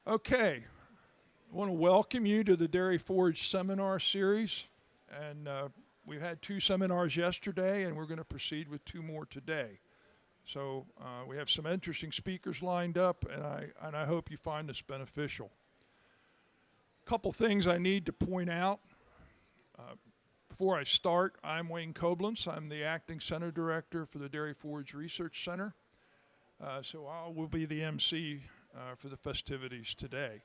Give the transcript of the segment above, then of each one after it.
Okay, I want to welcome you to the Dairy Forage Seminar Series. And we've had 2 seminars yesterday, and we're going to proceed with 2 more today. So we have some interesting speakers lined up, and I hope you find this beneficial. A couple things I need to point out. Before I start, I'm Wayne Koblenz. I'm the Acting Center Director for the Dairy Forage Research Center. So I will be the MC for the festivities today.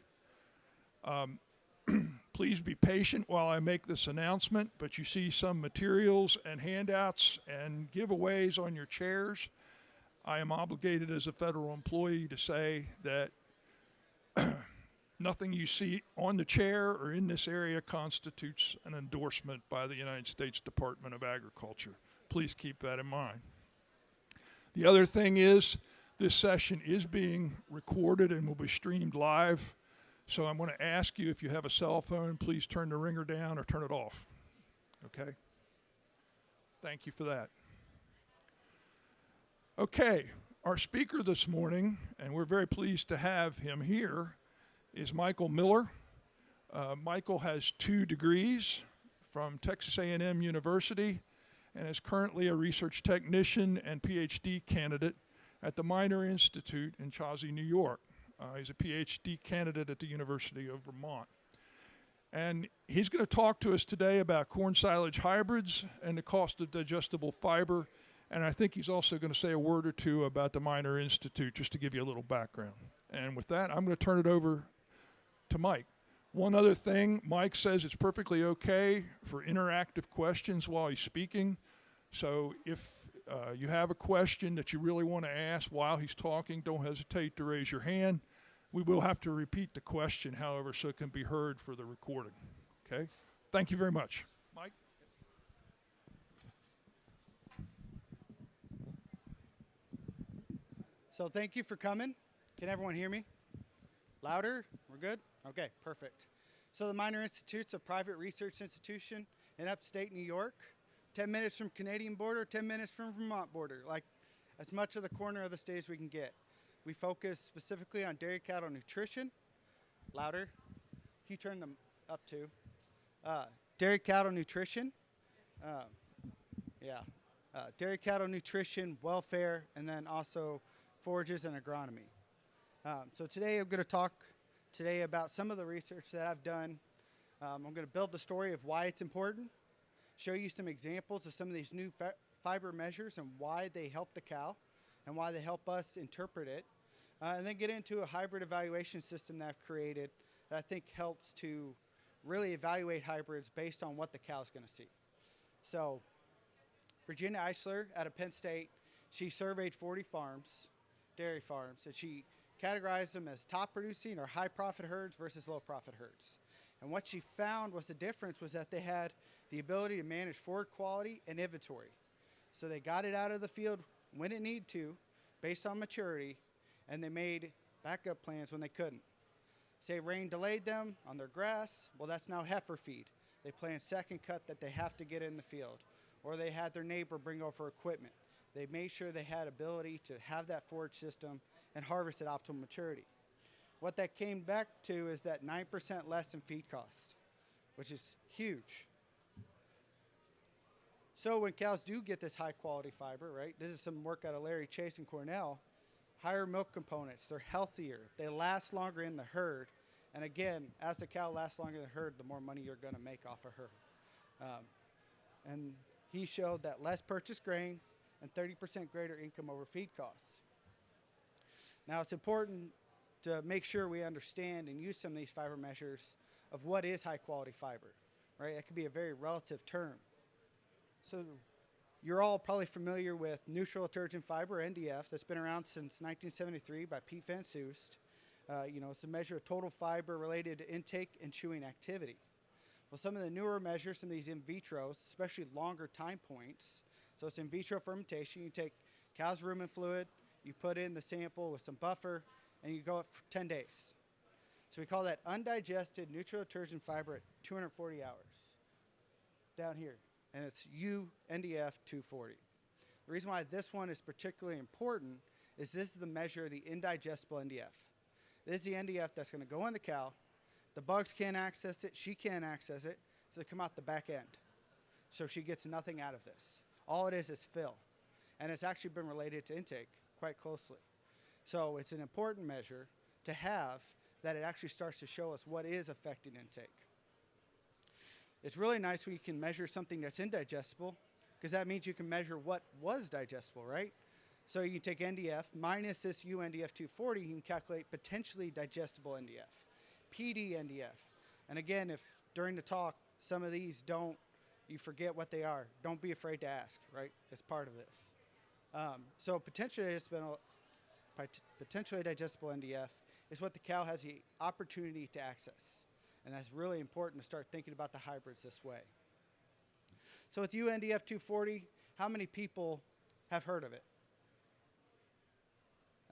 Please be patient while I make this announcement, but you see some materials and handouts and giveaways on your chairs. I am obligated as a federal employee to say that nothing you see on the chair or in this area constitutes an endorsement by the United States Department of Agriculture. Please keep that in mind. The other thing is, this session is being recorded and will be streamed live. So I'm going to ask you, if you have a cell phone, please turn the ringer down or turn it off. Okay? Thank you for that. Okay, our speaker this morning, and we're very pleased to have him here, is Michael Miller. Michael has 2 degrees from Texas A&M University and is currently a research technician and PhD candidate at the Minor Institute in Chauncey, New York. He's a PhD candidate at the University of Vermont. And he's going to talk to us today about corn silage hybrids and the cost of digestible fiber. And I think he's also going to say a word or 2 about the Minor Institute, just to give you a little background. And with that, I'm going to turn it over to Mike. One other thing, Mike says it's perfectly okay for interactive questions while he's speaking. So if you have a question that you really want to ask while he's talking, don't hesitate to raise your hand. We will have to repeat the question, however, so it can be heard for the recording. Okay? Thank you very much. Mike? So thank you for coming. Can everyone hear me? Louder? We're good? Okay, perfect. So the Minor Institute's a private research institution in upstate New York. 10 minutes from Canadian border, 10 minutes from Vermont border, like as much of the corner of the state as we can get. We focus specifically on dairy cattle nutrition. Louder. Can you turn them up too? Dairy cattle nutrition. Dairy cattle nutrition, welfare, and then also forages and agronomy. So today I'm going to talk about some of the research that I've done. I'm going to build the story of why it's important, show you some examples of some of these new fiber measures and why they help the cow and why they help us interpret it, and then get into a hybrid evaluation system that I've created that I think helps to really evaluate hybrids based on what the cow's going to see. So Virginia Eisler out of Penn State, she surveyed 40 farms, dairy farms, and she categorized them as top producing or high profit herds versus low profit herds. And what she found was the difference was that they had the ability to manage forward quality and inventory. So they got it out of the field when it needed to, based on maturity, and they made backup plans when they couldn't. Say rain delayed them on their grass, well, that's now heifer feed. They plan second cut that they have to get in the field. Or they had their neighbor bring over equipment. They made sure they had ability to have that forage system and harvest at optimal maturity. What that came back to is that 9% less in feed cost, which is huge. So when cows do get this high quality fiber, right, this is some work out of Larry Chase and Cornell, higher milk components, they're healthier, they last longer in the herd. And again, as the cow lasts longer in the herd, the more money you're going to make off of her. And he showed that less purchased grain and 30% greater income over feed costs. Now it's important to make sure we understand and use some of these fiber measures of what is high quality fiber, right? That could be a very relative term. So you're all probably familiar with neutral detergent fiber, NDF, that's been around since 1973 by Pete Van Soest. It's a measure of total fiber related to intake and chewing activity. Well, some of the newer measures, some of these in vitro, especially longer time points. So it's in vitro fermentation. You take cow's rumen fluid, you put in the sample with some buffer, and you go for 10 days. So we call that undigested neutral detergent fiber at 240 hours down here. And it's NDF 240. The reason why this one is particularly important is this is the measure of the indigestible NDF. This is the NDF that's going to go in the cow. The bugs can't access it. She can't access it. So they come out the back end. So she gets nothing out of this. All it is fill. And it's actually been related to intake quite closely. So it's an important measure to have that it actually starts to show us what is affecting intake. It's really nice when you can measure something that's indigestible, because that means you can measure what was digestible, right? So you can take NDF minus this NDF 240, you can calculate potentially digestible NDF, PD NDF. And again, if during the talk some of these you forget what they are, don't be afraid to ask, right? It's part of this. So potentially digestible NDF is what the cow has the opportunity to access. And that's really important to start thinking about the hybrids this way. So with NDF 240, how many people have heard of it?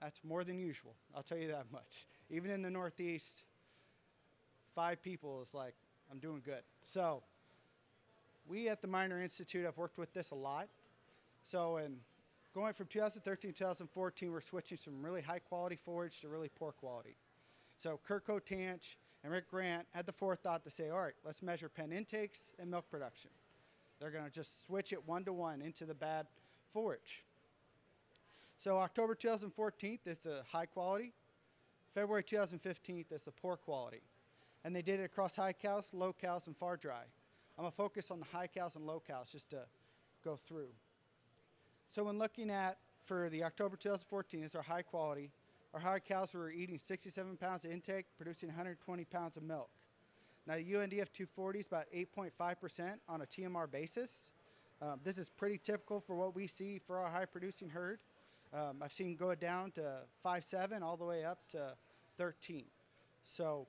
That's more than usual, I'll tell you that much. Even in the Northeast, 5 people is like, I'm doing good. So we at the Minor Institute have worked with this a lot. So in going from 2013 to 2014, we're switching from really high quality forage to really poor quality. So Kurt Kotanch and Rick Grant had the forethought to say, all right, let's measure pen intakes and milk production. They're going to just switch it 1-to-1 into the bad forage. So October 2014 is the high quality. February 2015 is the poor quality. And they did it across high cows, low cows, and far dry. I'm going to focus on the high cows and low cows just to go through. So when looking at, for the October 2014, is our high quality. Our high cows were eating 67 pounds of intake, producing 120 pounds of milk. Now the NDF 240 is about 8.5% on a TMR basis. This is pretty typical for what we see for our high producing herd. I've seen go down to 5.7 all the way up to 13. So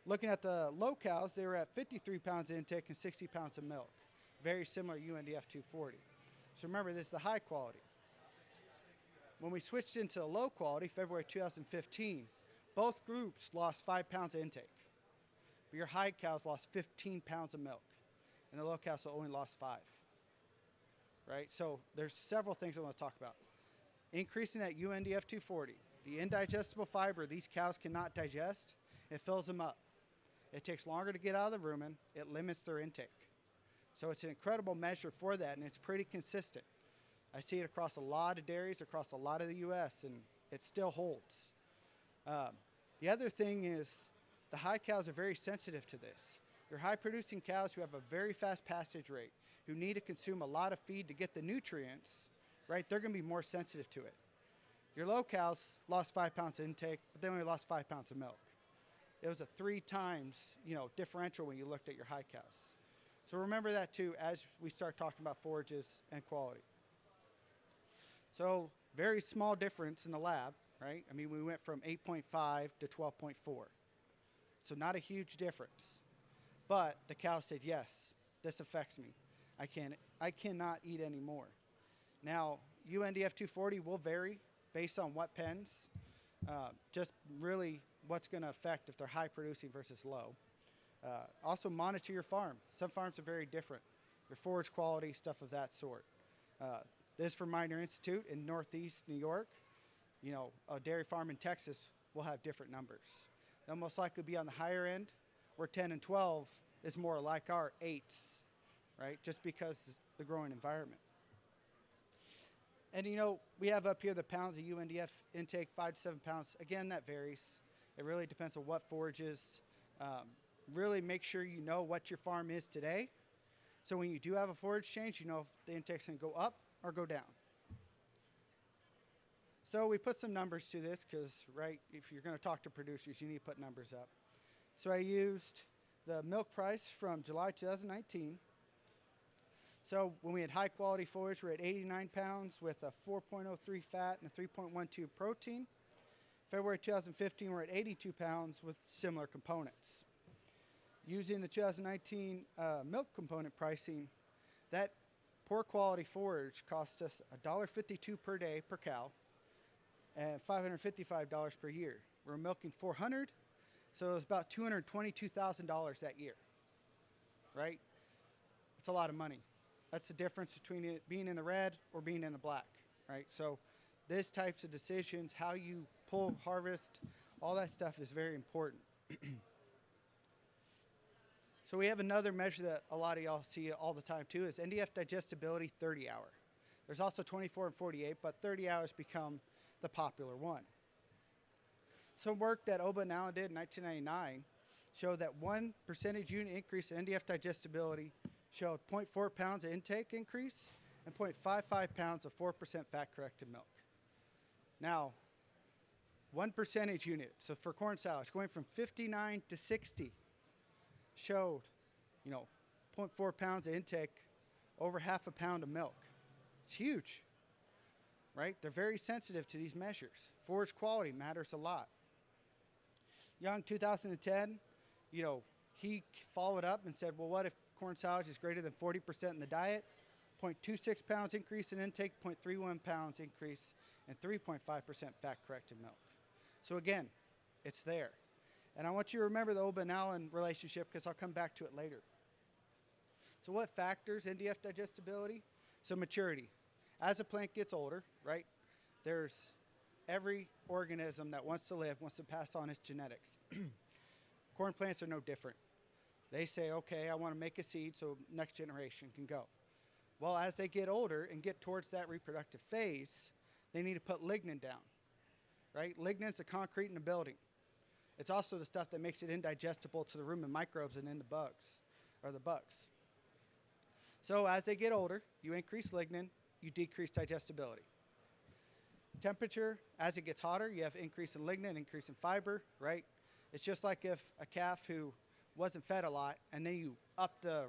looking at the low cows, they were at 53 pounds of intake and 60 pounds of milk. Very similar NDF 240. So remember, this is the high quality. When we switched into the low quality, February 2015, both groups lost 5 pounds of intake. But your high cows lost 15 pounds of milk, and the low cows only lost 5. Right? So there's several things I want to talk about. Increasing that NDF 240. The indigestible fiber these cows cannot digest, it fills them up. It takes longer to get out of the rumen. It limits their intake. So it's an incredible measure for that, and it's pretty consistent. I see it across a lot of dairies, across a lot of the U.S., and it still holds. The other thing is the high cows are very sensitive to this. Your high-producing cows who have a very fast passage rate, who need to consume a lot of feed to get the nutrients, right, they're going to be more sensitive to it. Your low cows lost 5 pounds of intake, but they only lost 5 pounds of milk. It was a 3 times, differential when you looked at your high cows. So remember that too as we start talking about forages and quality. So very small difference in the lab, right? I mean, we went from 8.5 to 12.4. So not a huge difference. But the cow said, yes, this affects me. I cannot eat anymore. Now, NDF 240 will vary based on what pens, just really what's going to affect if they're high producing versus low. Also monitor your farm. Some farms are very different. Your forage quality, stuff of that sort. This is from Minor Institute in Northeast New York. A dairy farm in Texas will have different numbers. They'll most likely be on the higher end, where 10 and 12 is more like our 8s, right? Just because the growing environment. And we have up here the pounds of NDF intake, 5 to 7 pounds. Again, that varies. It really depends on what forages. Really make sure you know what your farm is today. So when you do have a forage change, you know if the intake's going to go up or go down. So we put some numbers to this because, right, if you're going to talk to producers, you need to put numbers up. So I used the milk price from July 2019. So when we had high quality forage, we're at 89 pounds with a 4.03 fat and a 3.12 protein. February 2015, we're at 82 pounds with similar components. Using the 2019 milk component pricing, that poor quality forage cost us $1.52 per day per cow and $555 per year. We're milking 400, so it was about $222,000 that year, right? It's a lot of money. That's the difference between it being in the red or being in the black, right? So these types of decisions, how you pull, harvest, All that stuff is very important. So we have another measure that a lot of y'all see all the time too is NDF digestibility 30 hour. There's also 24 and 48, but 30 hours become the popular one. Some work that Oba and Allen did in 1999 showed that 1 percentage unit increase in NDF digestibility showed 0.4 pounds of intake increase and 0.55 pounds of 4% fat-corrected milk. Now, 1 percentage unit, so for corn silage, going from 59 to 60, showed, 0.4 pounds of intake, over half a pound of milk. It's huge, right? They're very sensitive to these measures. Forage quality matters a lot. Young, 2010, he followed up and said, well, what if corn silage is greater than 40% in the diet? 0.26 pounds increase in intake, 0.31 pounds increase, and 3.5% fat-corrected milk. So again, it's there. And I want you to remember the Oba and Allen relationship because I'll come back to it later. So what factors NDF digestibility? So maturity. As a plant gets older, right, there's every organism that wants to live, wants to pass on its genetics. Corn plants are no different. They say, okay, I want to make a seed so next generation can go. Well, as they get older and get towards that reproductive phase, they need to put lignin down, right? Lignin's the concrete in the building. It's also the stuff that makes it indigestible to the rumen microbes and in the bugs, or the bugs. So as they get older, you increase lignin, you decrease digestibility. Temperature, as it gets hotter, you have increase in lignin, increase in fiber, right? It's just like if a calf who wasn't fed a lot and then you up the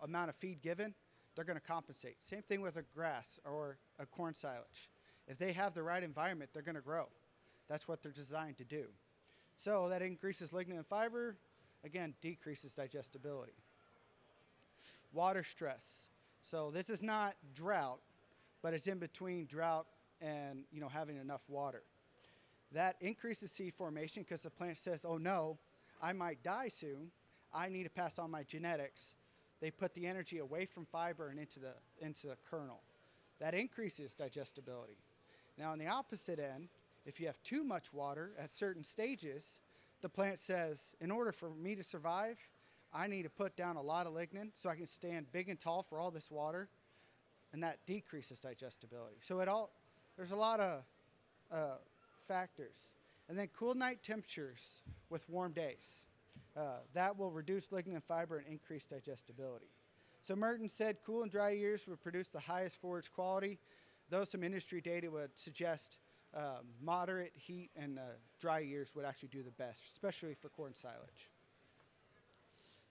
amount of feed given, they're going to compensate. Same thing with a grass or a corn silage. If they have the right environment, they're going to grow. That's what they're designed to do. So that increases lignin and fiber, again, decreases digestibility. Water stress. So this is not drought, but it's in between drought and having enough water. That increases seed formation because the plant says, oh no, I might die soon. I need to pass on my genetics. They put the energy away from fiber and into the kernel. That increases digestibility. Now on the opposite end, if you have too much water at certain stages, the plant says, in order for me to survive, I need to put down a lot of lignin so I can stand big and tall for all this water, and that decreases digestibility. So there's a lot of factors. And then cool night temperatures with warm days. That will reduce lignin and fiber and increase digestibility. So Merton said cool and dry years would produce the highest forage quality, though some industry data would suggest moderate heat and dry years would actually do the best, especially for corn silage.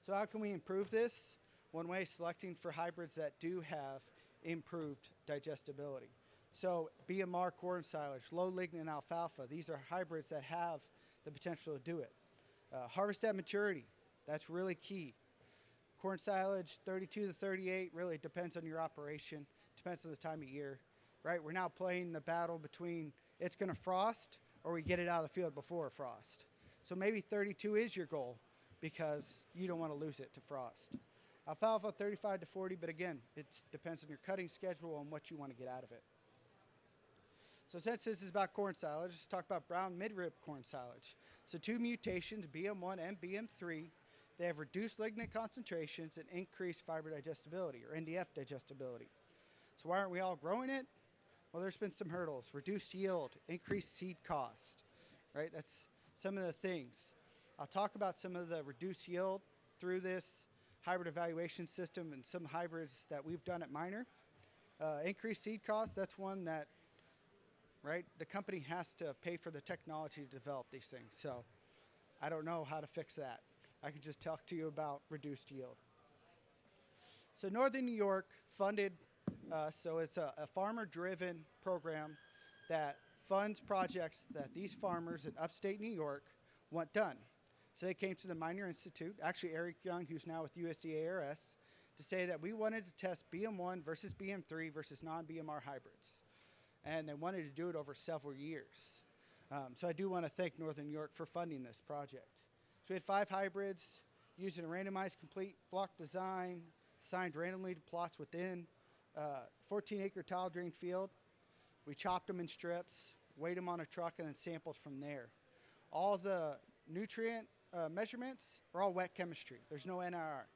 So how can we improve this? One way, selecting for hybrids that do have improved digestibility. So BMR corn silage, low-lignin alfalfa, these are hybrids that have the potential to do it. Harvest at maturity, that's really key. Corn silage, 32 to 38, really depends on your operation, depends on the time of year, right? We're now playing the battle between it's going to frost or we get it out of the field before frost. So maybe 32 is your goal because you don't want to lose it to frost. Alfalfa, 35 to 40, but again, it depends on your cutting schedule and what you want to get out of it. So since this is about corn silage, let's talk about brown midrib corn silage. So two mutations, BM1 and BM3, they have reduced lignin concentrations and increased fiber digestibility, or NDF digestibility. So why aren't we all growing it? Well, there's been some hurdles. Reduced yield, increased seed cost, right? That's some of the things. I'll talk about some of the reduced yield through this hybrid evaluation system and some hybrids that we've done at Minor. Increased seed costs, that's one that, right, the company has to pay for the technology to develop these things. So I don't know how to fix that. I can just talk to you about reduced yield. So Northern New York funded, so it's a farmer-driven program that funds projects that these farmers in upstate New York want done. So they came to the Minor Institute, actually Eric Young, who's now with USDA ARS, to say that we wanted to test BM1 versus BM3 versus non-BMR hybrids. And they wanted to do it over several years. So I do want to thank Northern New York for funding this project. So we had 5 hybrids using a randomized complete block design, assigned randomly to plots within 14-acre tile drain field. We chopped them in strips, weighed them on a truck, and then sampled from there. all the nutrient measurements are all wet chemistry. There's no NIR.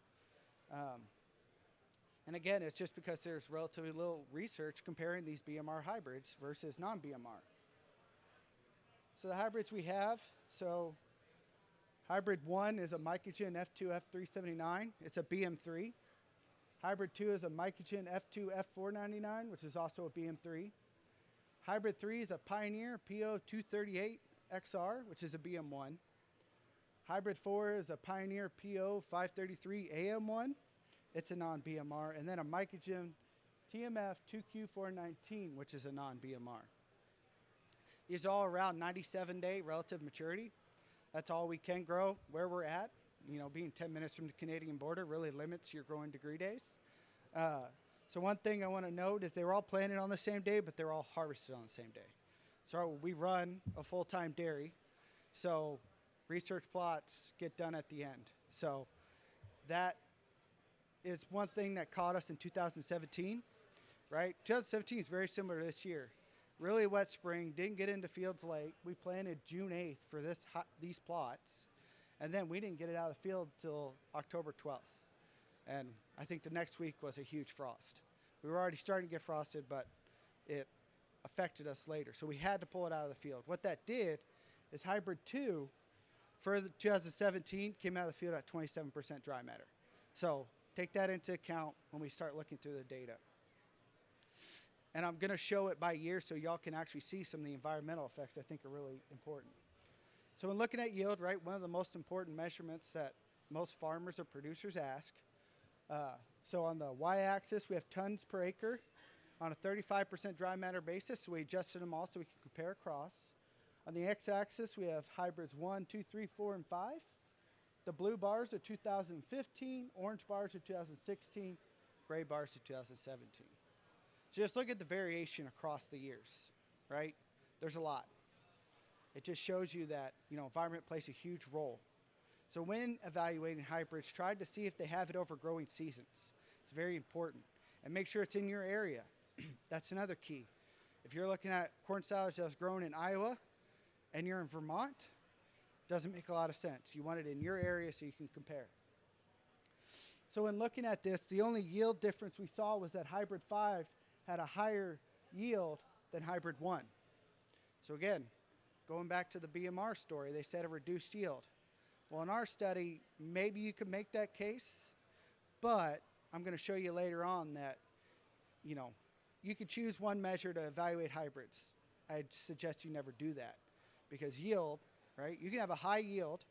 And again, it's just because there's relatively little research comparing these BMR hybrids versus non-BMR. So the hybrids we have, so hybrid 1 is a mycogen F2 F379. It's a BM3. Hybrid 2 is a mycogen F2 F499, which is also a BM3. Hybrid 3 is a Pioneer PO238 XR, which is a BM1. Hybrid 4 is a Pioneer PO533 AM1. It's a non-BMR. And then a mycogen TMF 2Q419, which is a non-BMR. These are all around 97-day relative maturity. That's all we can grow where we're at. You know, being 10 minutes from the Canadian border really limits your growing degree days. So one thing I want to note is they were all planted on the same day, but they're all harvested on the same day. So we run a full-time dairy, so research plots get done at the end. So that is one thing that caught us in 2017, right? 2017 is very similar to this year. Really wet spring, didn't get into fields late. We planted June 8th for these plots, and then we didn't get it out of the field till October 12th. And I think the next week was a huge frost. We were already starting to get frosted, but it affected us later. So we had to pull it out of the field. What that did is hybrid 2 for 2017 came out of the field at 27% dry matter. So take that into account when we start looking through the data. And I'm going to show it by year so y'all can actually see some of the environmental effects I think are really important. So when looking at yield, right, one of the most important measurements that most farmers or producers ask. So on the y-axis, we have tons per acre on a 35% dry matter basis. So we adjusted them all so we can compare across. On the x-axis, we have hybrids 1, 2, 3, 4, and 5. The blue bars are 2015, orange bars are 2016, gray bars are 2017. So just look at the variation across the years, right? There's a lot. It just shows you that, you know, environment plays a huge role. So when evaluating hybrids, try to see if they have it over growing seasons. It's very important. And make sure it's in your area. That's another key. If you're looking at corn silage that was grown in Iowa and you're in Vermont, doesn't make a lot of sense. You want it in your area so you can compare. So when looking at this, the only yield difference we saw was that hybrid 5 had a higher yield than hybrid 1. So again, going back to the BMR story, they said a reduced yield. Well, in our study, maybe you could make that case, but I'm going to show you later on that, you know, you could choose one measure to evaluate hybrids. I'd suggest you never do that because yield, right? You can have a high yield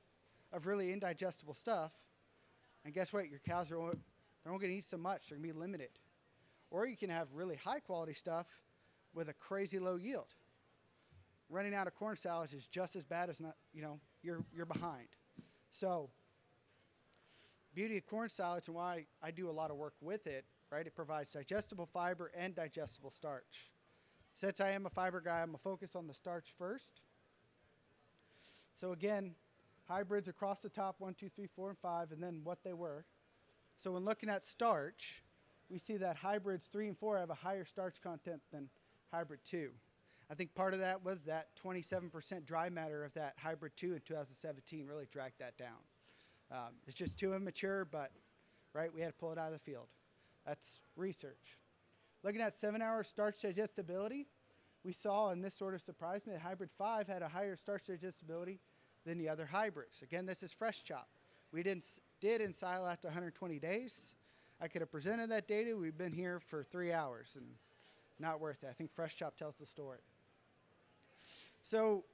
of really indigestible stuff, and guess what? Your cows they're only going to eat so much. They're going to be limited. Or you can have really high quality stuff with a crazy low yield. Running out of corn silage is just as bad as not, you know, you're behind. So beauty of corn silage and why I do a lot of work with it, right? It provides digestible fiber and digestible starch. Since I am a fiber guy, I'm going to focus on the starch first. So again, hybrids across the top, 1, 2, 3, 4, and 5, and then what they were. So when looking at starch, we see that hybrids 3 and 4 have a higher starch content than hybrid 2. I think part of that was that 27% dry matter of that hybrid 2 in 2017 really dragged that down. It's just too immature, but right, we had to pull it out of the field. That's research. Looking at 7-hour starch digestibility, we saw, and this sort of surprised me, that hybrid 5 had a higher starch digestibility than the other hybrids. Again, this is fresh chop. We did in silo after 120 days. I could have presented that data. We've been here for 3 hours and not worth it. I think fresh chop tells the story. So,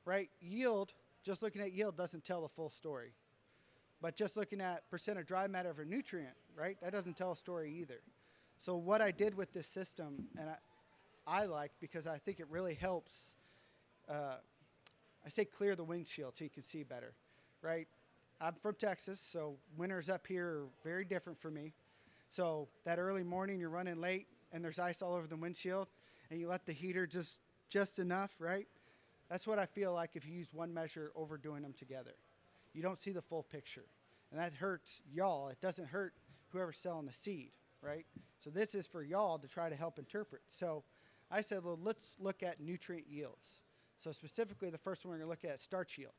right, yield, just looking at yield doesn't tell the full story. But just looking at percent of dry matter of a nutrient, right, that doesn't tell a story either. So what I did with this system, and I like because I think it really helps, I say clear the windshield so you can see better, right? I'm from Texas, so winters up here are very different for me. So that early morning you're running late and there's ice all over the windshield and you let the heater just enough, right? That's what I feel like if you use one measure overdoing them together. You don't see the full picture. And that hurts y'all. It doesn't hurt whoever's selling the seed, right? So this is for y'all to try to help interpret. So I said, well, let's look at nutrient yields. So specifically, the first one we're going to look at is starch yield.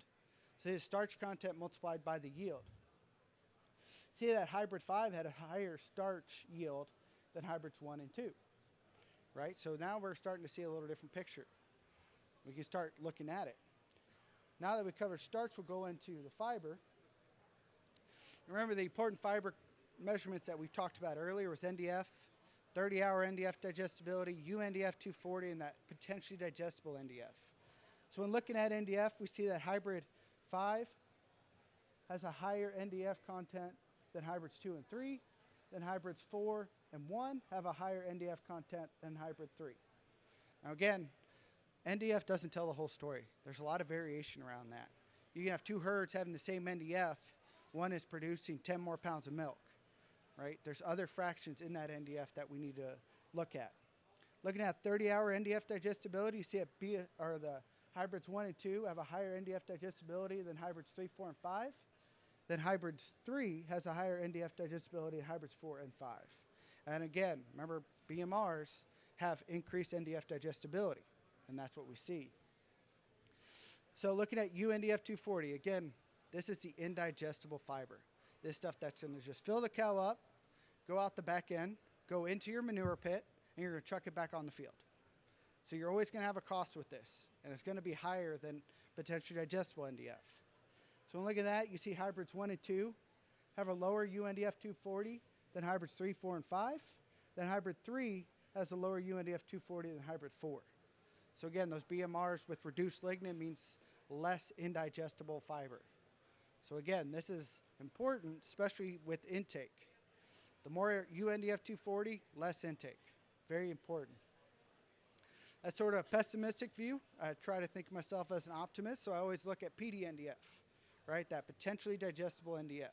So the starch content multiplied by the yield. See that hybrid 5 had a higher starch yield than hybrids 1 and 2, right? So now we're starting to see a little different picture. We can start looking at it. Now that we covered starch, we'll go into the fiber. Remember, the important fiber measurements that we talked about earlier was NDF, 30-hour NDF digestibility, UNDF 240, and that potentially digestible NDF. So when looking at NDF, we see that hybrid 5 has a higher NDF content than hybrids 2 and 3. Then hybrids 4 and 1 have a higher NDF content than hybrid 3. Now again, NDF doesn't tell the whole story. There's a lot of variation around that. You can have two herds having the same NDF. One is producing 10 more pounds of milk, right? There's other fractions in that NDF that we need to look at. Looking at 30-hour NDF digestibility, you see the hybrids 1 and 2 have a higher NDF digestibility than hybrids 3, 4, and 5. Then hybrids 3 has a higher NDF digestibility than hybrids 4 and 5. And again, remember, BMRs have increased NDF digestibility, and that's what we see. So looking at UNDF 240, again, this is the indigestible fiber. This stuff that's going to just fill the cow up, go out the back end, go into your manure pit, and you're going to truck it back on the field. So you're always going to have a cost with this, and it's going to be higher than potentially digestible NDF. So when looking at that, you see hybrids 1 and 2 have a lower UNDF 240 than hybrids 3, 4, and 5. Then hybrid 3 has a lower UNDF 240 than hybrid 4. So again, those BMRs with reduced lignin means less indigestible fiber. So again, this is important, especially with intake. The more UNDF 240, less intake. Very important. That's sort of a pessimistic view. I try to think of myself as an optimist, so I always look at PDNDF, right? That potentially digestible NDF,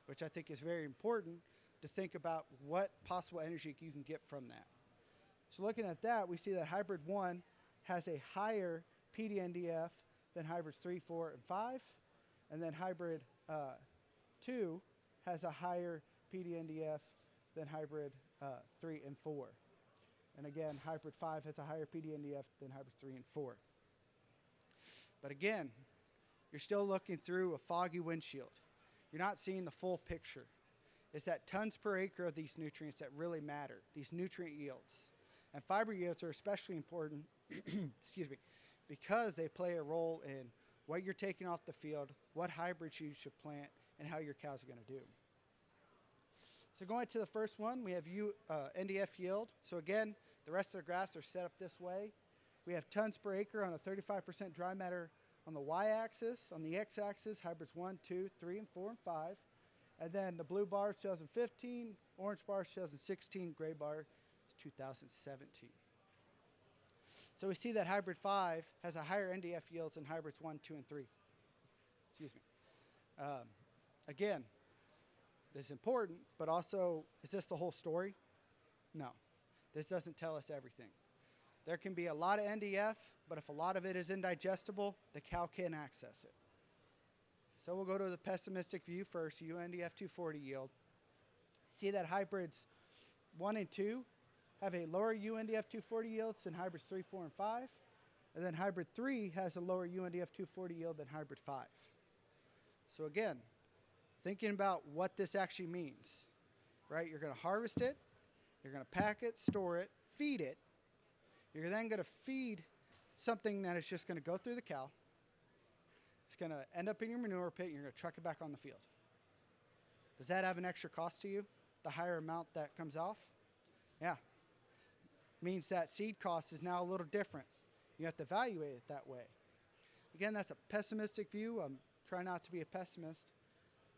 which I think is very important to think about what possible energy you can get from that. So looking at that, we see that hybrid 1 has a higher PDNDF than hybrids 3, 4, and 5. And then hybrid 2 has a higher PDNDF than hybrid 3 and 4. And again, hybrid 5 has a higher PDNDF than hybrid 3 and 4. But again, you're still looking through a foggy windshield. You're not seeing the full picture. It's that tons per acre of these nutrients that really matter, these nutrient yields. And fiber yields are especially important excuse me, because they play a role in what you're taking off the field, what hybrids you should plant, and how your cows are going to do. So going to the first one, we have NDF yield. So again, the rest of the graphs are set up this way. We have tons per acre on a 35% dry matter on the y-axis. On the x-axis, hybrids 1, 2, 3, and 4, and 5. And then the blue bar is 2015, orange bar is 2016, gray bar is 2017. So we see that hybrid 5 has a higher NDF yields than hybrids 1, 2, and 3. Excuse me. Again, this is important, but also, is this the whole story? No. This doesn't tell us everything. There can be a lot of NDF, but if a lot of it is indigestible, the cow can't access it. So we'll go to the pessimistic view first, UNDF 240 yield. See that hybrids 1 and 2 have a lower UNDF 240 yields than hybrids 3, 4, and 5. And then hybrid 3 has a lower UNDF 240 yield than hybrid 5. So again, thinking about what this actually means, right? You're going to harvest it, you're going to pack it, store it, feed it. You're then going to feed something that is just going to go through the cow. It's going to end up in your manure pit, and you're going to truck it back on the field. Does that have an extra cost to you, the higher amount that comes off? Yeah. Means that seed cost is now a little different. You have to evaluate it that way. Again, that's a pessimistic view. I'm trying not to be a pessimist.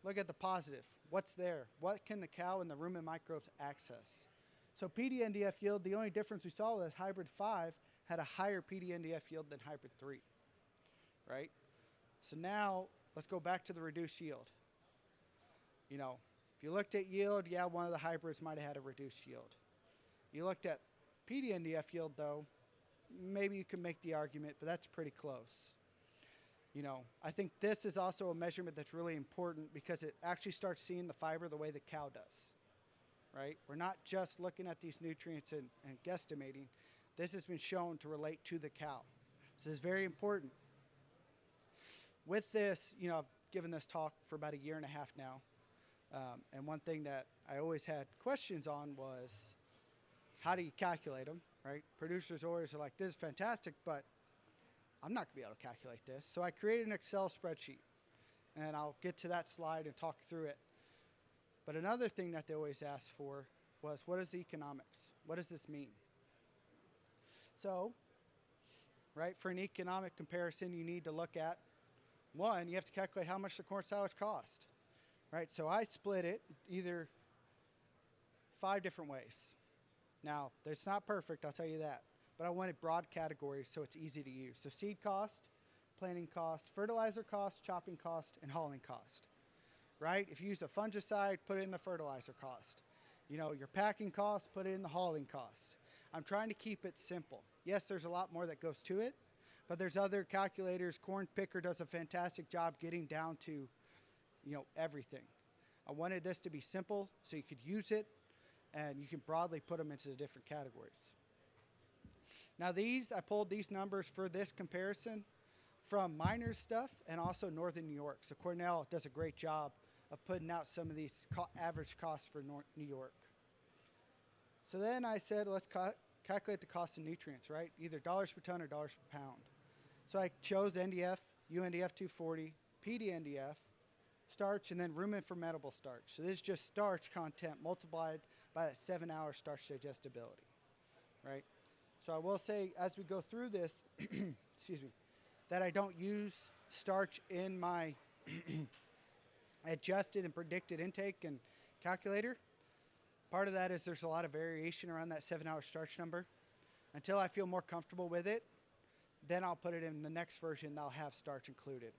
Look at the positive. What's there? What can the cow and the rumen microbes access? So PDNDF yield, the only difference we saw was hybrid 5 had a higher PDNDF yield than hybrid 3, right? So now let's go back to the reduced yield. You know, if you looked at yield, yeah, one of the hybrids might have had a reduced yield. You looked at PDNDF yield, though, maybe you can make the argument, but that's pretty close. You know, I think this is also a measurement that's really important because it actually starts seeing the fiber the way the cow does, right? We're not just looking at these nutrients and guesstimating. This has been shown to relate to the cow. So this is very important. With this, I've given this talk for about a year and a half now. And one thing that I always had questions on was, how do you calculate them, right? Producers always are like, this is fantastic, but I'm not going to be able to calculate this. So I created an Excel spreadsheet, and I'll get to that slide and talk through it. But another thing that they always asked for was, what is the economics? What does this mean? So, right, for an economic comparison, you need to look at, one, you have to calculate how much the corn silage cost, right? So I split it either 5 different ways. Now, it's not perfect, I'll tell you that, but I wanted broad categories so it's easy to use. So seed cost, planting cost, fertilizer cost, chopping cost, and hauling cost, right? If you use a fungicide, put it in the fertilizer cost. Your packing cost, put it in the hauling cost. I'm trying to keep it simple. Yes, there's a lot more that goes to it, but there's other calculators. Corn Picker does a fantastic job getting down to, everything. I wanted this to be simple so you could use it, and you can broadly put them into the different categories. Now I pulled these numbers for this comparison from Miners stuff and also Northern New York. So Cornell does a great job of putting out some of these average costs for New York. So then I said, let's calculate the cost of nutrients, right? Either dollars per ton or dollars per pound. So I chose NDF, UNDF 240, PDNDF, starch, and then rumen fermentable starch. So this is just starch content multiplied by that 7-hour starch digestibility, right? So I will say, as we go through this, excuse me, that I don't use starch in my adjusted and predicted intake and calculator. Part of that is there's a lot of variation around that 7-hour starch number. Until I feel more comfortable with it, then I'll put it in the next version that'll have starch included.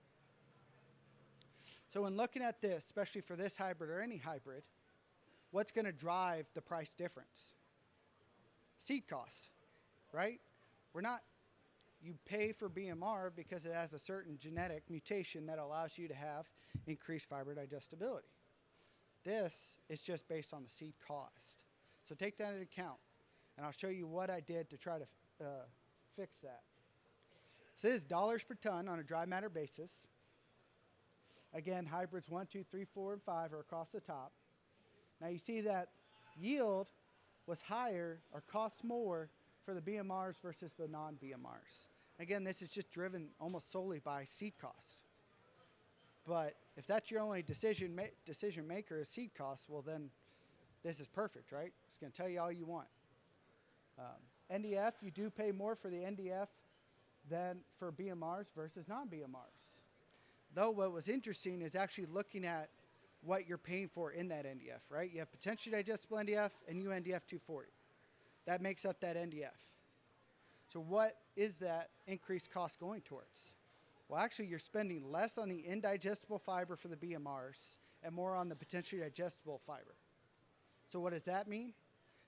So when looking at this, especially for this hybrid or any hybrid, what's going to drive the price difference? Seed cost, right? You pay for BMR because it has a certain genetic mutation that allows you to have increased fiber digestibility. This is just based on the seed cost. So take that into account, and I'll show you what I did to try to fix that. So this is dollars per ton on a dry matter basis. Again, hybrids 1, 2, 3, 4, and 5 are across the top. Now you see that yield was higher or cost more for the BMRs versus the non-BMRs. Again, this is just driven almost solely by seed cost. But if that's your only decision maker is seed cost, well then this is perfect, right? It's going to tell you all you want. NDF, you do pay more for the NDF than for BMRs versus non-BMRs. Though what was interesting is actually looking at what you're paying for in that NDF, right? You have potentially digestible NDF and UNDF 240. That makes up that NDF. So what is that increased cost going towards? Well, actually, you're spending less on the indigestible fiber for the BMRs and more on the potentially digestible fiber. So what does that mean?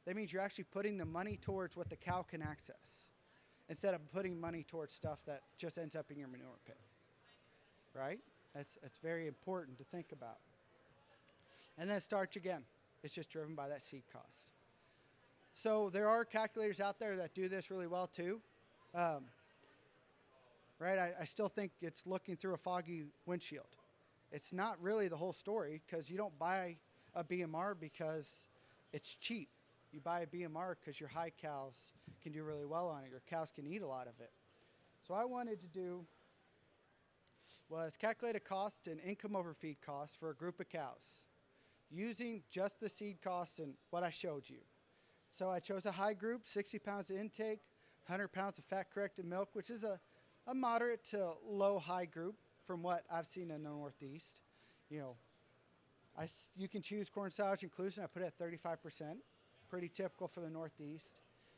That means you're actually putting the money towards what the cow can access instead of putting money towards stuff that just ends up in your manure pit, right? That's very important to think about. And then starch, again, it's just driven by that seed cost. So there are calculators out there that do this really well too. Right? I still think it's looking through a foggy windshield. It's not really the whole story because you don't buy a BMR because it's cheap. You buy a BMR because your high cows can do really well on it. Your cows can eat a lot of it. So what I wanted to do was calculate a cost and income over feed cost for a group of cows using just the seed costs and what I showed you. So I chose a high group, 60 pounds of intake, 100 pounds of fat-corrected milk, which is a moderate to low-high group from what I've seen in the Northeast. You can choose corn silage inclusion. I put it at 35%, pretty typical for the Northeast.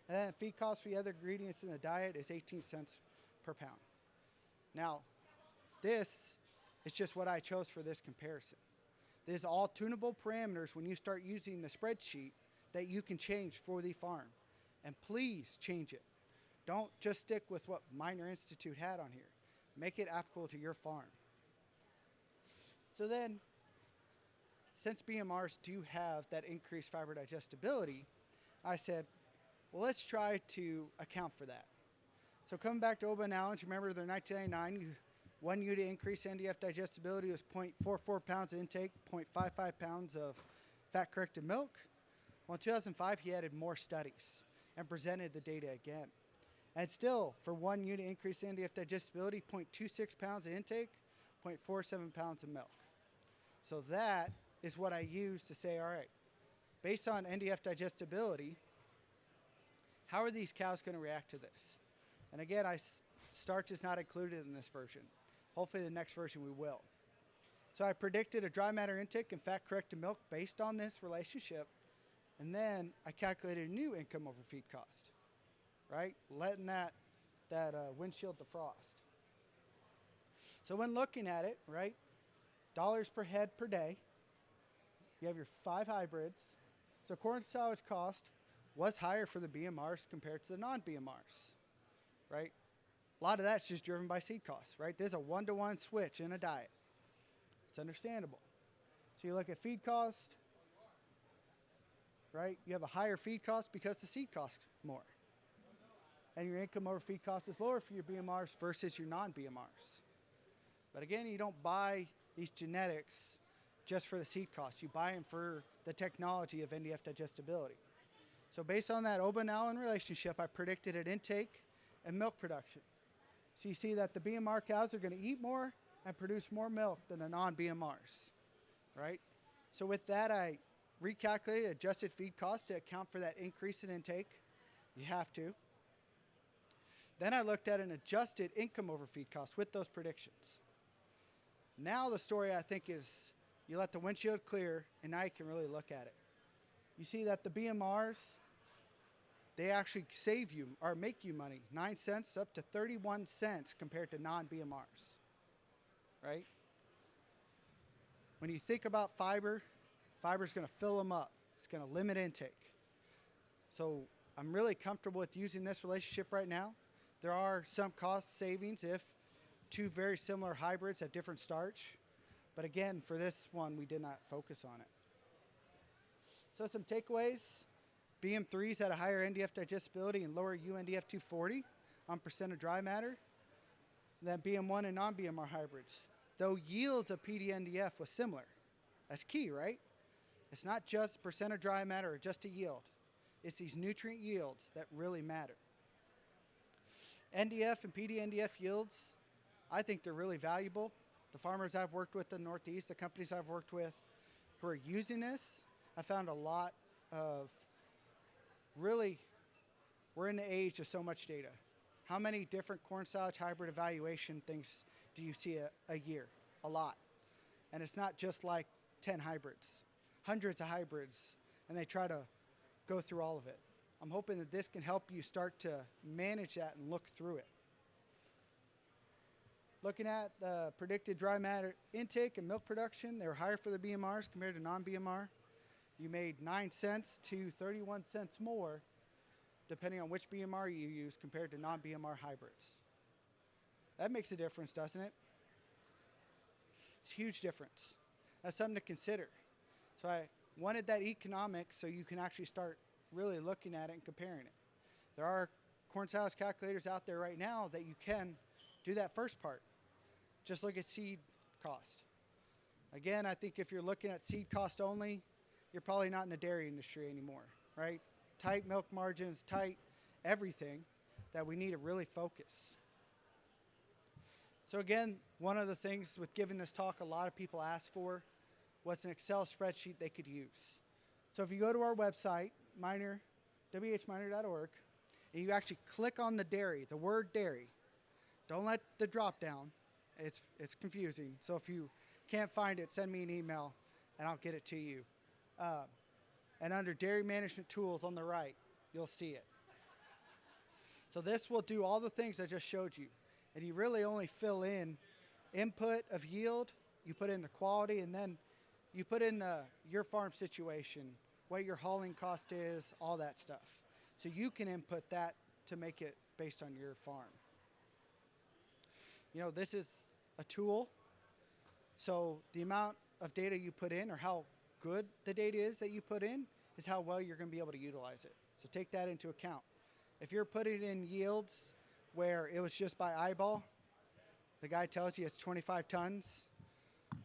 And then feed cost for the other ingredients in the diet is 18 cents per pound. Now, this is just what I chose for this comparison. There's all tunable parameters when you start using the spreadsheet that you can change for the farm. And please change it. Don't just stick with what Miner Institute had on here. Make it applicable to your farm. So then, since BMRs do have that increased fiber digestibility, I said, well, let's try to account for that. So coming back to Oba and Allen's, remember their 1999, 1 unit increase NDF digestibility was 0.44 pounds of intake, 0.55 pounds of fat-corrected milk. Well, in 2005, he added more studies and presented the data again. And still, for 1 unit increase in NDF digestibility, 0.26 pounds of intake, 0.47 pounds of milk. So that is what I use to say, all right, based on NDF digestibility, how are these cows going to react to this? And again, starch is not included in this version. Hopefully the next version we will. So I predicted a dry matter intake and fat-corrected milk based on this relationship, and then I calculated a new income over feed cost, right? Letting that windshield defrost. So when looking at it, right, dollars per head per day, you have your 5 hybrids. So corn silage cost was higher for the BMRs compared to the non-BMRs, right? A lot of that's just driven by seed costs, right? There's a 1-to-1 switch in a diet. It's understandable. So you look at feed cost, right? You have a higher feed cost because the seed costs more. And your income over feed cost is lower for your BMRs versus your non-BMRs. But again, you don't buy these genetics just for the seed cost. You buy them for the technology of NDF digestibility. So based on that Oba and Allen relationship, I predicted an intake and milk production. So you see that the BMR cows are going to eat more and produce more milk than the non-BMRs, right? So with that, I recalculated adjusted feed cost to account for that increase in intake. You have to. Then I looked at an adjusted income over feed cost with those predictions. Now the story, I think, is you let the windshield clear, and now you can really look at it. You see that the BMRs, they actually save you or make you money, 9 cents up to 31 cents compared to non-BMRs, right? When you think about fiber, fiber's going to fill them up. It's going to limit intake. So I'm really comfortable with using this relationship right now. There are some cost savings if 2 very similar hybrids have different starch. But again, for this one, we did not focus on it. So some takeaways. BM3s had a higher NDF digestibility and lower UNDF 240 on percent of dry matter than BM1 and non-BMR hybrids, though yields of PDNDF was similar. That's key, right? It's not just percent of dry matter or just a yield. It's these nutrient yields that really matter. NDF and PDNDF yields, I think they're really valuable. The farmers I've worked with in the Northeast, the companies I've worked with who are using this, I found a lot of really, we're in the age of so much data. How many different corn silage hybrid evaluation things do you see a year? A lot. And it's not just like 10 hybrids, hundreds of hybrids, and they try to go through all of it. I'm hoping that this can help you start to manage that and look through it. Looking at the predicted dry matter intake and milk production, they were higher for the BMRs compared to non-BMR. You made 9 cents to 31 cents more depending on which BMR you use compared to non-BMR hybrids. That makes a difference, doesn't it? It's a huge difference. That's something to consider. So I wanted that economics so you can actually start really looking at it and comparing it. There are corn silage calculators out there right now that you can do that first part. Just look at seed cost. Again, I think if you're looking at seed cost only, you're probably not in the dairy industry anymore, right? Tight milk margins, tight everything that we need to really focus. So again, one of the things with giving this talk a lot of people asked for was an Excel spreadsheet they could use. So if you go to our website, whminer.org, and you actually click on the dairy, the word dairy, don't let the drop down. It's confusing. So if you can't find it, send me an email and I'll get it to you. And under dairy management tools on the right, you'll see it. So this will do all the things I just showed you. And you really only fill in input of yield, you put in the quality, and then you put in your farm situation, what your hauling cost is, all that stuff. So you can input that to make it based on your farm. You know, this is a tool. So the amount of data you put in or how good the data is that you put in is how well you're going to be able to utilize it. So take that into account. If you're putting in yields where it was just by eyeball. The guy tells you it's 25 tons,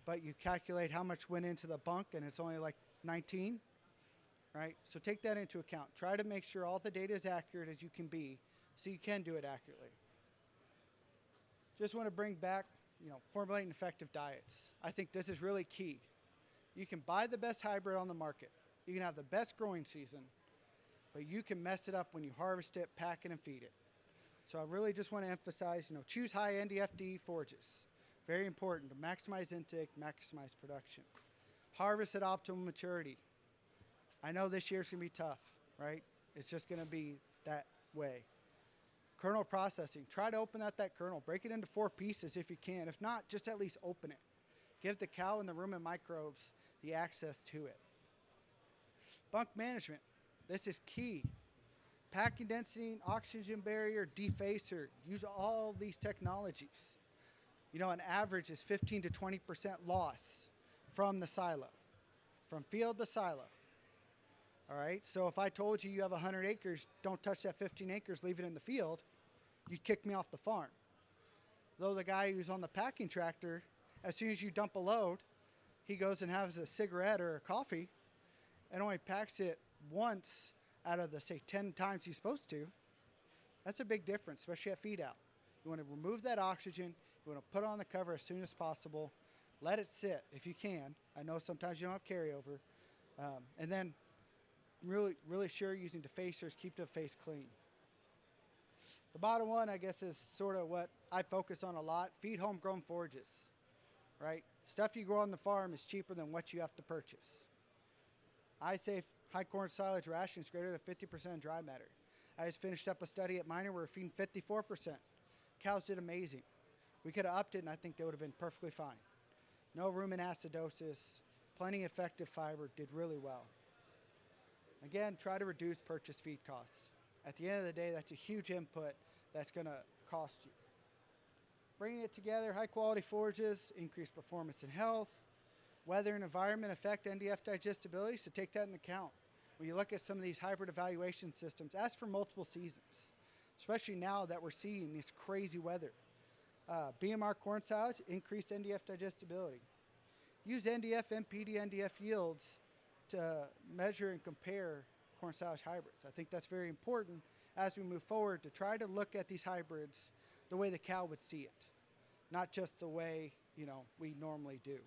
but you calculate how much went into the bunk and it's only like 19, right? So take that into account. Try to make sure all the data is accurate as you can be so you can do it accurately. Just want to bring back, formulating effective diets. I think this is really key. You can buy the best hybrid on the market. You can have the best growing season, but you can mess it up when you harvest it, pack it, and feed it. So I really just want to emphasize, choose high NDFd forages. Very important to maximize intake, maximize production. Harvest at optimal maturity. I know this year's going to be tough, right? It's just going to be that way. Kernel processing. Try to open out that kernel. Break it into 4 pieces if you can. If not, just at least open it. Give the cow and the rumen microbes the access to it. Bunk management. This is key. Packing density, oxygen barrier, defacer. Use all these technologies. An average is 15 to 20% loss from the silo, from field to silo. All right, so if I told you have 100 acres, don't touch that 15 acres, leave it in the field, you'd kick me off the farm. Though the guy who's on the packing tractor, as soon as you dump a load, he goes and has a cigarette or a coffee and only packs it once out of the, say, 10 times he's supposed to. That's a big difference, especially at feed out. You want to remove that oxygen. You want to put it on the cover as soon as possible. Let it sit if you can. I know sometimes you don't have carryover. And then really sure using defacers, keep the face clean. The bottom one, I guess, is sort of what I focus on a lot. Feed homegrown forages, right? Stuff you grow on the farm is cheaper than what you have to purchase. I say high corn silage rations greater than 50% dry matter. I just finished up a study at Minor where we're feeding 54%. Cows did amazing. We could have upped it, and I think they would have been perfectly fine. No rumen acidosis, plenty effective fiber, did really well. Again, try to reduce purchase feed costs. At the end of the day, that's a huge input that's going to cost you. Bringing it together, high quality forages, increase performance and health. Weather and environment affect NDF digestibility, so take that into account. When you look at some of these hybrid evaluation systems, ask for multiple seasons, especially now that we're seeing this crazy weather. BMR corn silage, increased NDF digestibility. Use NDF, MPD, NDF yields to measure and compare corn silage hybrids. I think that's very important as we move forward to try to look at these hybrids the way the cow would see it, not just the way we normally do.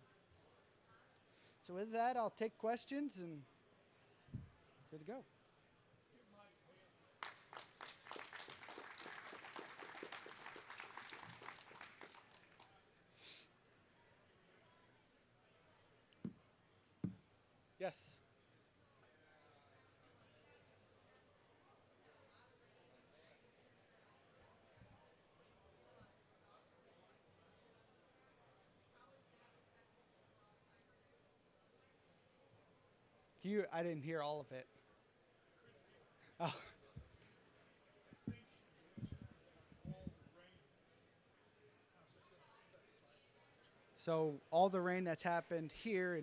So with that, I'll take questions and good to go. Yes. I didn't hear all of it. Oh. So all the rain that's happened here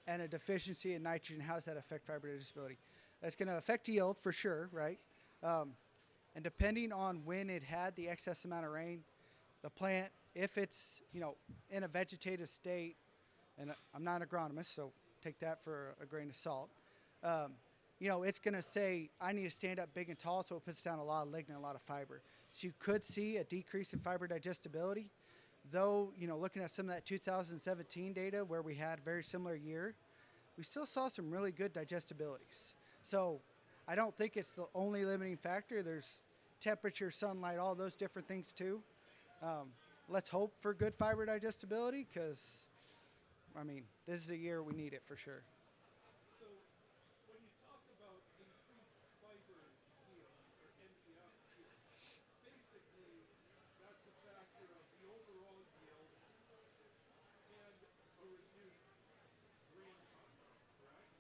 and a deficiency in nitrogen, how does that affect fiber digestibility? That's going to affect yield for sure, right? And depending on when it had the excess amount of rain, the plant, if it's in a vegetative state, and I'm not an agronomist, so take that for a grain of salt. It's going to say, I need to stand up big and tall, so it puts down a lot of lignin, a lot of fiber. So you could see a decrease in fiber digestibility. Though, looking at some of that 2017 data where we had a very similar year, we still saw some really good digestibilities. So I don't think it's the only limiting factor. There's temperature, sunlight, all those different things too. Let's hope for good fiber digestibility because this is a year we need it for sure. So when you talk about increased fiber yields or NDF yields, basically that's a factor of the overall yield and a reduced grain content, correct?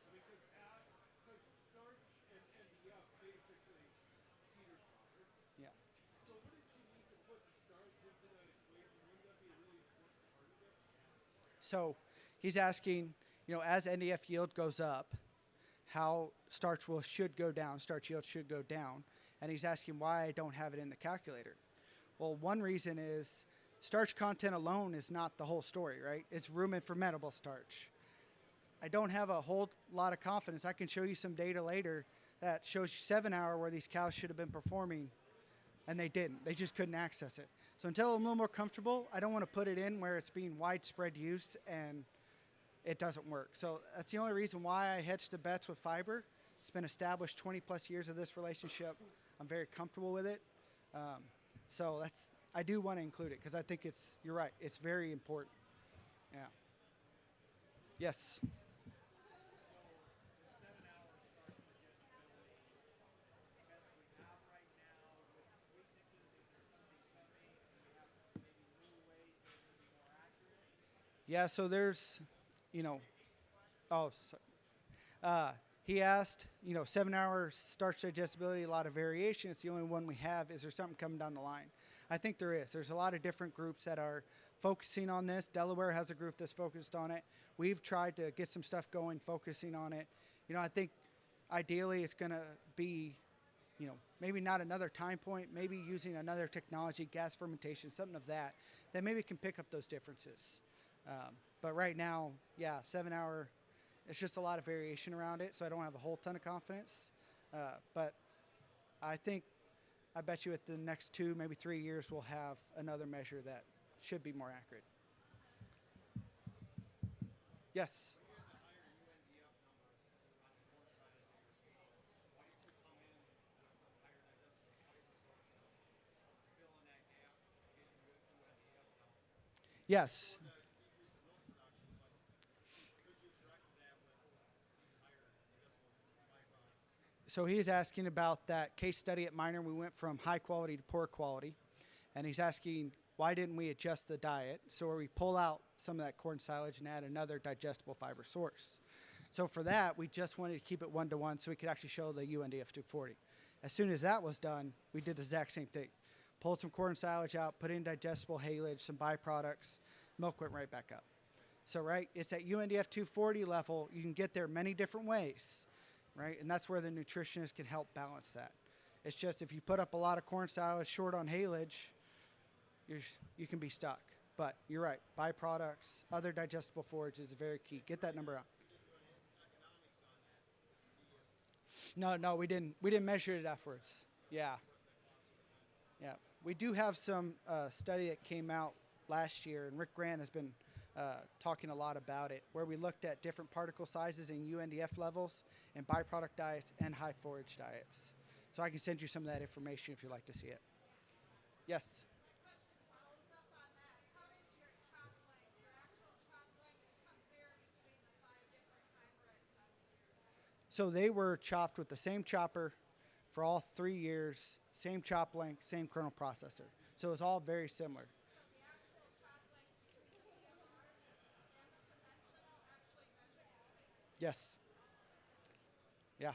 Because starch and NDF basically feeder fodder. Yeah. So wouldn't you need to put starch into that equation? Wouldn't that be a really important part of it? So he's asking, as NDF yield goes up, how starch yield should go down. And he's asking why I don't have it in the calculator. Well, one reason is starch content alone is not the whole story, right? It's rumen fermentable starch. I don't have a whole lot of confidence. I can show you some data later that shows you 7 hour where these cows should have been performing, and they didn't. They just couldn't access it. So until I'm a little more comfortable, I don't want to put it in where it's being widespread use and it doesn't work. So that's the only reason why I hedged the bets with fiber. It's been established 20 plus years of this relationship. I'm very comfortable with it. So I do want to include it because I think you're right, it's very important. Yeah. Yes. Yeah, so there's, he asked, 7 hours starch digestibility, a lot of variation. It's the only one we have. Is there something coming down the line? I think there is. There's a lot of different groups that are focusing on this. Delaware has a group that's focused on it. We've tried to get some stuff going, focusing on it. I think ideally it's going to be, maybe not another time point, maybe using another technology, gas fermentation, something of that maybe can pick up those differences. But right now, 7 hour, it's just a lot of variation around it, so I don't have a whole ton of confidence. But I bet you at the next 2, maybe 3 years, we'll have another measure that should be more accurate. Yes? Yes. So he's asking about that case study at Minor. We went from high quality to poor quality. And he's asking, why didn't we adjust the diet so where we pull out some of that corn silage and add another digestible fiber source? So for that, we just wanted to keep it 1-to-1 so we could actually show the UNDF 240. As soon as that was done, we did the exact same thing. Pulled some corn silage out, put in digestible haylage, some byproducts, milk went right back up. So, right, it's at UNDF 240 level. You can get there many different ways, right? And that's where the nutritionist can help balance that. It's just if you put up a lot of corn silage short on haylage, you can be stuck. But you're right, byproducts, other digestible forages is very key. Get that number out. No, we didn't measure it afterwards. Yeah. We do have some study that came out last year, and Rick Grant has been talking a lot about it, where we looked at different particle sizes in UNDF levels and byproduct diets and high forage diets. So I can send you some of that information if you'd like to see it. Yes? So they were chopped with the same chopper for all 3 years, same chop length, same kernel processor. So it's all very similar. Yes. Yeah.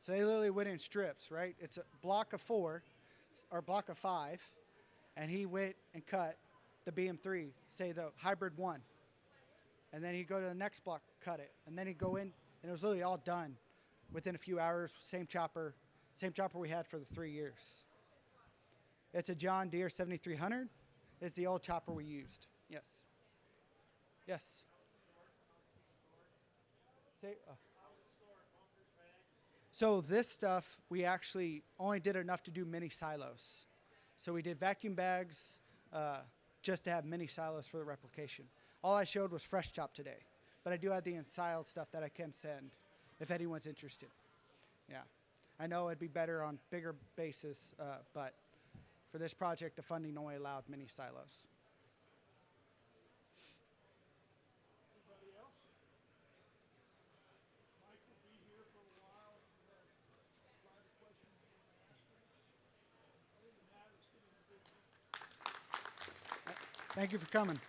So they literally went in strips, right? It's a block of 4 or block of 5, and he went and cut the BM3, say the hybrid 1. And then he'd go to the next block, cut it. And then he'd go in, and it was literally all done within a few hours, same chopper we had for the 3 years. It's a John Deere 7300. It's the old chopper we used. Yes. Yes. So this stuff, we actually only did enough to do mini silos. So we did vacuum bags just to have mini silos for the replication. All I showed was fresh chop today. But I do have the ensiled stuff that I can send if anyone's interested. Yeah. I know it'd be better on bigger bases, but for this project, the funding only allowed mini silos. Anybody else? Mike will be here for a while. If you have private questions you want to ask him. Other than that, it's getting a big. Thank you for coming.